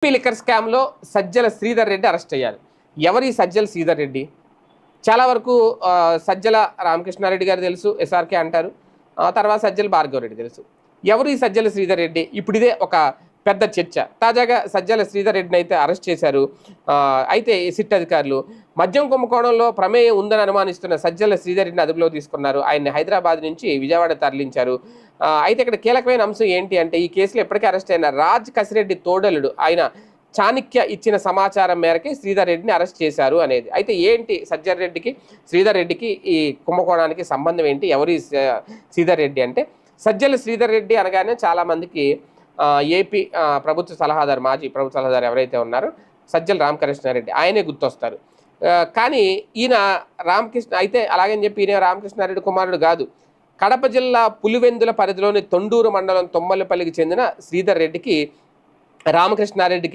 AP liquor స్కామ్లో Sajjala Sridhar Reddy arrest అయ్యారు. ఎవరి సజ్జల శ్రీధర్ రెడ్డి? చాలా వరకు సజ్జల రామకృష్ణారెడ్డి గారు తెలుసు, ఎస్ఆర్కే అంటారు. తర్వాత సజ్జల భార్గవరెడ్డి తెలుసు. ఎవరు ఈ సజ్జల శ్రీధర్ రెడ్డి? ఇప్పుడు ఇదే ఒక పెద్ద చర్చ. తాజాగా సజ్జల శ్రీధర్ రెడ్డిని అయితే అరెస్ట్ చేశారు. అయితే సిట్ అధికారులు మద్యం కుంభకోణంలో ప్రమేయం ఉందని అనుమానిస్తున్న సజ్జల శ్రీధర్ రెడ్డిని అదుపులో తీసుకున్నారు. ఆయన్ని హైదరాబాద్ నుంచి విజయవాడ తరలించారు. అయితే ఇక్కడ కీలకమైన అంశం ఏంటి అంటే, ఈ కేసులో ఇప్పటికే అరెస్ట్ అయిన రాజ్ కసిరెడ్డి తోడలుడు ఆయన చాణక్య ఇచ్చిన సమాచారం మేరకే శ్రీధర్ రెడ్డిని అరెస్ట్ చేశారు అనేది. అయితే ఏంటి శ్రీధర్ రెడ్డికి ఈ కుంభకోణానికి సంబంధం ఏంటి? ఎవరి శ్రీధర్ రెడ్డి అంటే, సజ్జల శ్రీధర్ రెడ్డి అనగానే చాలామందికి ఏపీ ప్రభుత్వ సలహాదారు, మాజీ ప్రభుత్వ సలహాదారు ఎవరైతే ఉన్నారో సజ్జల రామకృష్ణారెడ్డి, ఆయనే గుర్తొస్తారు. కానీ ఈయన రామకృష్ణ అయితే అలాగని చెప్పి ఈయన రామకృష్ణారెడ్డి కుమారుడు కాదు. కడప జిల్లా పులివెందుల పరిధిలోని తొండూరు మండలం తొమ్మలపల్లికి చెందిన శ్రీధర్ రెడ్డికి రామకృష్ణారెడ్డికి